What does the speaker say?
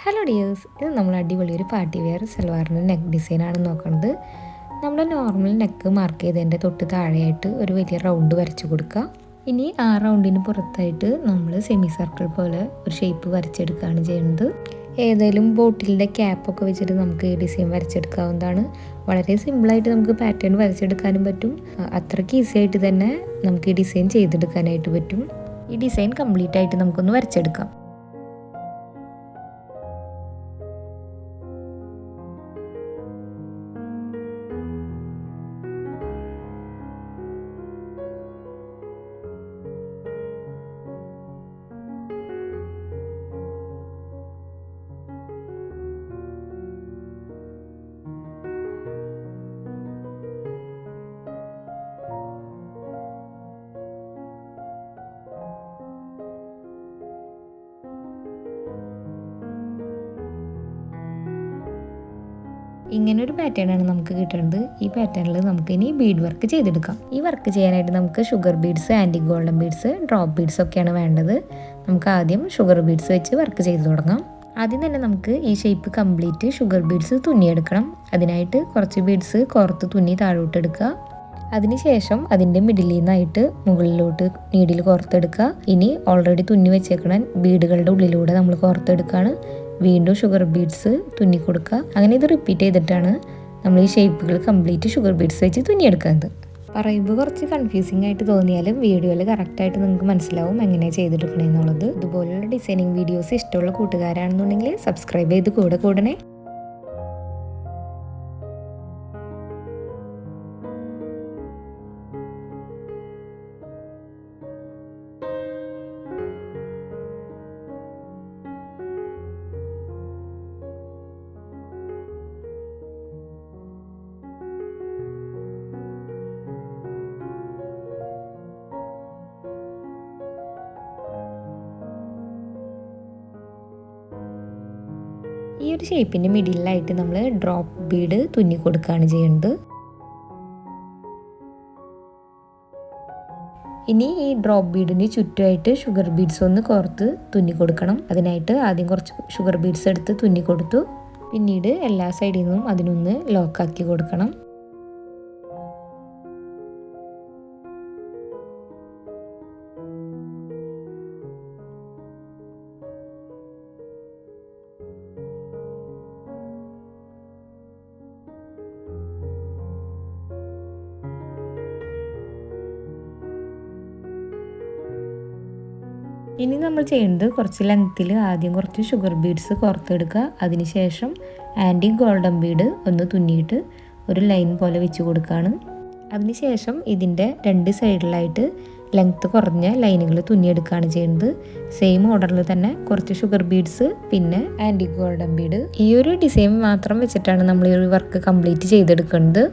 Hello dears, ഇത് നമ്മൾ അടിപൊളി ഒരു പാർട്ടി വെയർ സൽവാറിൻ്റെ നെക്ക് ഡിസൈനാണ് നോക്കുന്നത്. നമ്മൾ നോർമൽ നെക്ക് മാർക്ക് ചെയ്തതിൻ്റെ തൊട്ട് താഴെയായിട്ട് ഒരു വലിയ റൗണ്ട് വരച്ചു കൊടുക്കുക. ഇനി ആ റൗണ്ടിന് പുറത്തായിട്ട് നമ്മൾ സെമി സർക്കിൾ പോലെ ഒരു ഷേപ്പ് വരച്ചെടുക്കുകയാണ് ചെയ്യുന്നത്. ഏതെങ്കിലും ബോട്ടിലിൻ്റെ ക്യാപ്പൊക്കെ വെച്ചിട്ട് നമുക്ക് ഈ ഡിസൈൻ വരച്ചെടുക്കാവുന്നതാണ്. വളരെ സിമ്പിളായിട്ട് നമുക്ക് പാറ്റേൺ വരച്ചെടുക്കാനും പറ്റും. അത്രയ്ക്ക് ഈസി ആയിട്ട് തന്നെ നമുക്ക് ഈ ഡിസൈൻ ചെയ്തെടുക്കാനായിട്ട് പറ്റും. ഈ ഡിസൈൻ കംപ്ലീറ്റ് ആയിട്ട് നമുക്കൊന്ന് വരച്ചെടുക്കാം. ഇങ്ങനൊരു പാറ്റേണാണ് നമുക്ക് കിട്ടുന്നത്. ഈ പാറ്റേണിൽ നമുക്കിനി ബീഡ് വർക്ക് ചെയ്തെടുക്കാം. ഈ വർക്ക് ചെയ്യാനായിട്ട് നമുക്ക് sugar beads, antique golden beads, drop beads ഒക്കെയാണ് വേണ്ടത്. നമുക്ക് ആദ്യം ഷുഗർ ബീഡ്സ് വെച്ച് വർക്ക് ചെയ്ത് തുടങ്ങാം. ആദ്യം തന്നെ നമുക്ക് ഈ ഷേപ്പ് കംപ്ലീറ്റ് ഷുഗർ ബീഡ്സ് തുന്നിയെടുക്കണം. അതിനായിട്ട് കുറച്ച് ബീഡ്സ് പുറത്ത് തുന്നി താഴോട്ടെടുക്കുക. അതിനുശേഷം അതിൻ്റെ മിഡിലിൽ നിന്നായിട്ട് മുകളിലോട്ട് നീഡിൽ കോർത്തെടുക്കുക. ഇനി ഓൾറെഡി തുന്നി വെച്ചേക്കണ ബീഡുകളുടെ ഉള്ളിലൂടെ നമ്മൾ കോർത്തെടുക്കുകയാണ്. വീണ്ടും ഷുഗർ ബീഡ്സ് തുന്നി കൊടുക്കുക. അങ്ങനെ ഇത് റിപ്പീറ്റ് ചെയ്തിട്ടാണ് നമ്മൾ ഈ ഷേപ്പുകൾ കംപ്ലീറ്റ് ഷുഗർ ബീഡ്സ് വെച്ച് തുന്നിയെടുക്കുന്നത്. പറയുമ്പോൾ കുറച്ച് കൺഫ്യൂസിങ് ആയിട്ട് തോന്നിയാലും വീഡിയോയിൽ കറക്റ്റായിട്ട് നിങ്ങൾക്ക് മനസ്സിലാവും എങ്ങനെയാണ് ചെയ്തെടുക്കണമെന്നുള്ളത്. ഇതുപോലുള്ള ഡിസൈനിങ് വീഡിയോസ് ഇഷ്ടമുള്ള കൂട്ടുകാരാണെന്നുണ്ടെങ്കിൽ സബ്സ്ക്രൈബ് ചെയ്ത് കൂടണേ. ഈ ഒരു ഷേപ്പിൻ്റെ മിഡിലായിട്ട് നമ്മൾ ഡ്രോപ്പ് ബീഡ് തുന്നി കൊടുക്കുകയാണ് ചെയ്യുന്നത്. ഇനി ഈ ഡ്രോപ്പ് ബീഡിന് ചുറ്റുമായിട്ട് ഷുഗർ ബീഡ്സ് ഒന്ന് കോർത്ത് തുന്നി കൊടുക്കണം. അതിനായിട്ട് ആദ്യം കുറച്ച് ഷുഗർ ബീഡ്സ് എടുത്ത് തുന്നി കൊടുത്തു. പിന്നീട് എല്ലാ സൈഡിൽ നിന്നും അതിനൊന്ന് ലോക്കാക്കി കൊടുക്കണം. ഇനി നമ്മൾ ചെയ്യുന്നത് കുറച്ച് ലെങ്ത്തിൽ ആദ്യം കുറച്ച് ഷുഗർ ബീഡ്സ് കോർത്തെടുക്കുക. അതിനുശേഷം ആൻറ്റിക് ഗോൾഡൻ ബീഡ് ഒന്ന് തുന്നിയിട്ട് ഒരു ലൈൻ പോലെ വെച്ച് കൊടുക്കുകയാണ്. അതിനുശേഷം ഇതിൻ്റെ രണ്ട് സൈഡിലായിട്ട് ലെങ്ത്ത് കുറഞ്ഞ ലൈനുകൾ തുന്നിയെടുക്കുകയാണ് ചെയ്യുന്നത്. സെയിം ഓർഡറിൽ തന്നെ കുറച്ച് ഷുഗർ ബീഡ്സ് പിന്നെ ആൻറ്റിക് ഗോൾഡൻ ബീഡ്. ഈ ഒരു ഡിസൈൻ മാത്രം വെച്ചിട്ടാണ് നമ്മൾ ഈ ഒരു വർക്ക് കംപ്ലീറ്റ് ചെയ്തെടുക്കുന്നത്.